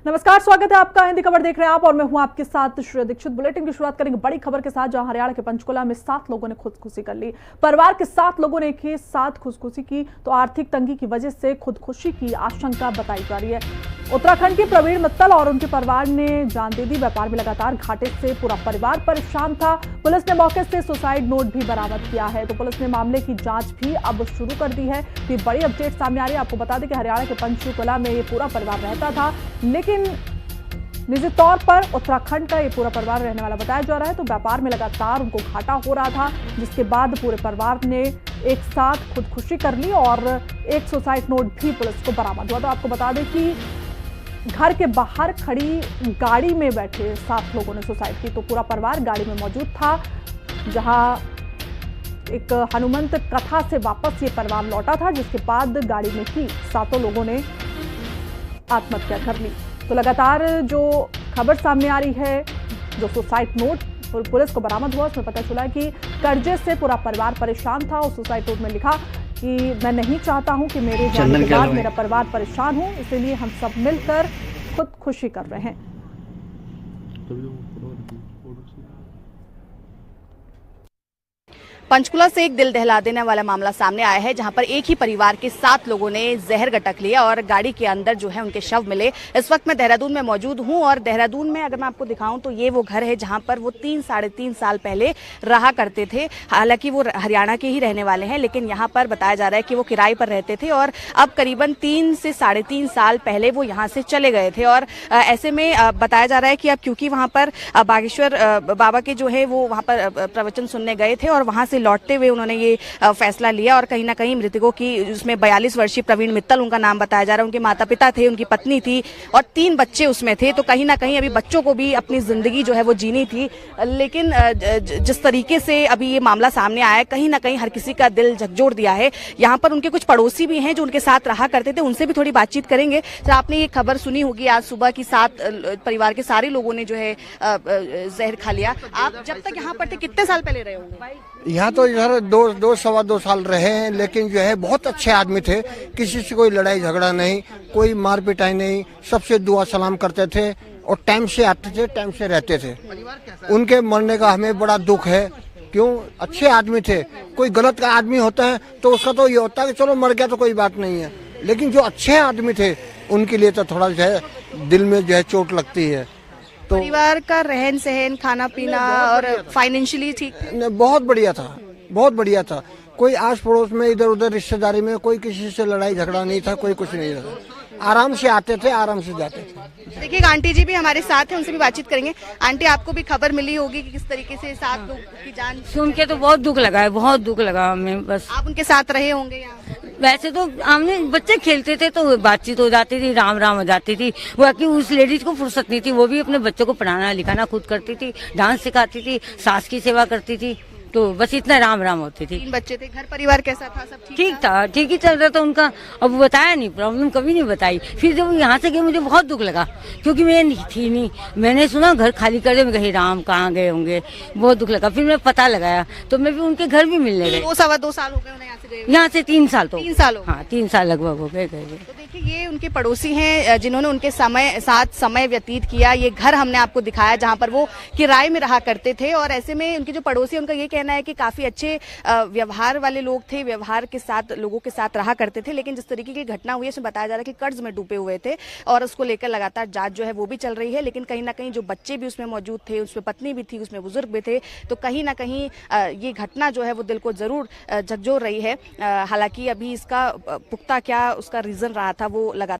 नमस्कार, स्वागत है आपका। हिंदी खबर देख रहे हैं आप और मैं हूं आपके साथ श्रेया दीक्षित। बुलेटिन की शुरुआत करेंगे बड़ी खबर के साथ, जहां हरियाणा के पंचकुला में 7 लोगों ने खुदकुशी कर ली। परिवार के 7 लोगों ने एक ही साथ खुदकुशी की, तो आर्थिक तंगी की वजह से खुदकुशी की आशंका बताई जा रही है। उत्तराखंड के प्रवीण मित्तल और उनके परिवार ने जान दे दी। व्यापार में लगातार घाटे से पूरा परिवार परेशान था। पुलिस ने मौके से सुसाइड नोट भी बरामद किया है, तो पुलिस ने मामले की जांच भी अब शुरू कर दी है। ये बड़ी अपडेट सामने आ रही है। आपको बता दें कि हरियाणा के पंचकुला में ये पूरा परिवार रहता था, लेकिन निजी तौर पर उत्तराखंड का ये पूरा परिवार रहने वाला बताया जा रहा है। तो व्यापार में लगातार उनको घाटा हो रहा था, जिसके बाद पूरे परिवार ने एक साथ खुदकुशी कर ली और एक सुसाइड नोट भी पुलिस को बरामद हुआ। तो आपको बता दें कि घर के बाहर खड़ी गाड़ी में बैठे 7 लोगों ने सुसाइड की। तो पूरा परिवार गाड़ी में मौजूद था, जहां एक हनुमंत कथा से वापस ये परिवार लौटा था, जिसके बाद गाड़ी में ही 7 लोगों ने आत्महत्या कर ली। तो लगातार जो खबर सामने आ रही है, जो सुसाइड नोट पुलिस को बरामद हुआ, उसमें पता चला कि कर्जे से पूरा परिवार परेशान था। उस सुसाइड नोट में लिखा कि मैं नहीं चाहता हूं कि मेरे जाने के बाद मेरा परिवार परेशान हो, इसलिए हम सब मिलकर खुदकुशी कर रहे हैं। पंचकुला से एक दिल दहला देने वाला मामला सामने आया है, जहां पर एक ही परिवार के 7 लोगों ने जहर गटक लिया और गाड़ी के अंदर जो है उनके शव मिले। इस वक्त मैं देहरादून में मौजूद हूं और देहरादून में अगर मैं आपको दिखाऊं तो ये वो घर है जहां पर वो 3-3.5 साल पहले रहा करते थे। हालांकि वो हरियाणा के ही रहने वाले हैं, लेकिन यहाँ पर बताया जा रहा है कि वो किराए पर रहते थे और अब करीबन 3 से 3.5 साल पहले वो यहाँ से चले गए थे। और ऐसे में बताया जा रहा है कि अब क्योंकि वहाँ पर बागेश्वर बाबा के जो है वो वहाँ पर प्रवचन सुनने गए थे और वहाँ से लौटते हुए उन्होंने ये फैसला लिया। और कहीं ना कहीं मृतकों की, उसमें 42 वर्षीय प्रवीण मित्तल उनका नाम बताया जा रहा है, उनके माता पिता थे, उनकी पत्नी थी और 3 बच्चे उसमें थे। तो कहीं ना कहीं अभी बच्चों को भी अपनी जिंदगी जो है वो जीनी थी, लेकिन जिस तरीके से अभी ये मामला सामने आया है, कहीं ना कहीं हर किसी का दिल झकझोर दिया है। यहाँ पर उनके कुछ पड़ोसी भी हैं जो उनके साथ रहा करते थे, उनसे भी थोड़ी बातचीत करेंगे। तो आपने ये खबर सुनी होगी आज सुबह की 7 परिवार के सारे लोगों ने जो है जहर खा लिया। आप जब तक यहाँ पर थे कितने साल पहले रहे होंगे? यहाँ तो इधर 2-2.25 साल रहे हैं, लेकिन जो है बहुत अच्छे आदमी थे। किसी से कोई लड़ाई झगड़ा नहीं, कोई मार पिटाई नहीं, सबसे दुआ सलाम करते थे और टाइम से आते थे, टाइम से रहते थे। उनके मरने का हमें बड़ा दुख है। क्यों? अच्छे आदमी थे। कोई गलत का आदमी होता है तो उसका तो ये होता है कि चलो मर गया तो कोई बात नहीं है, लेकिन जो अच्छे आदमी थे उनके लिए तो थोड़ा जो है दिल में जो है चोट लगती है। तो परिवार का रहन सहन, खाना पीना और फाइनेंशियली ठीक बहुत बढ़िया था, बहुत बढ़िया था। कोई आस पड़ोस में इधर उधर रिश्तेदारी में कोई किसी से लड़ाई झगड़ा नहीं था, कोई कुछ नहीं था। आराम से आते थे, आराम से जाते थे। देखिए आंटी जी भी हमारे साथ हैं, उनसे भी बातचीत करेंगे। आंटी, आपको भी खबर मिली होगी कि किस तरीके से 7 लोग की जान सुन के तो बहुत दुख लगा है, बहुत दुख लगा हमें। बस आप उनके साथ रहे होंगे यहाँ? वैसे तो हमने बच्चे खेलते थे तो बातचीत हो जाती थी, राम राम हो जाती थी। बाकी उस लेडीज को फुर्सत नहीं थी, वो भी अपने बच्चों को पढ़ाना लिखाना खुद करती थी, डांस सिखाती थी, सास की सेवा करती थी, तो बस इतना राम राम होती थी। 3 बच्चे थे। घर परिवार कैसा था? सब ठीक था, ठीक ही चल रहा था उनका। अब बताया नहीं, प्रॉब्लम कभी नहीं बताई। फिर जब यहाँ से गए मुझे बहुत दुख लगा, क्योंकि मैं थी नहीं। मैंने सुना घर खाली कर दे, मैं कही राम कहाँ गए होंगे, बहुत दुख लगा। फिर मैं पता लगाया तो मैं भी उनके घर भी मिलने गई। 2-2.25 साल हो गए उन्हें यहाँ से गए? यहाँ से 3 साल। तो 3 साल हो? हाँ, 3 साल लगभग हो गए। तो देखिए ये उनके पड़ोसी हैं जिन्होंने उनके साथ समय व्यतीत किया। ये घर हमने आपको दिखाया जहाँ पर वो किराए में रहा करते थे और ऐसे में उनके जो पड़ोसी, उनका ये कहना है कि काफी अच्छे व्यवहार वाले लोग थे, व्यवहार के साथ लोगों के साथ रहा करते थे। लेकिन जिस तरीके की घटना हुई है उसमें बताया जा रहा है कि कर्ज में डूबे हुए थे और उसको लेकर लगातार जांच जो है वो भी चल रही है। लेकिन कहीं ना कहीं जो बच्चे भी उसमें मौजूद थे, उसमें पत्नी भी थी, उसमें बुजुर्ग भी थे, तो कहीं ना कहीं ये घटना जो है वो दिल को जरूर झकझोर रही है। हालांकि अभी इसका पुख्ता क्या उसका रीजन रहा था वो लगातार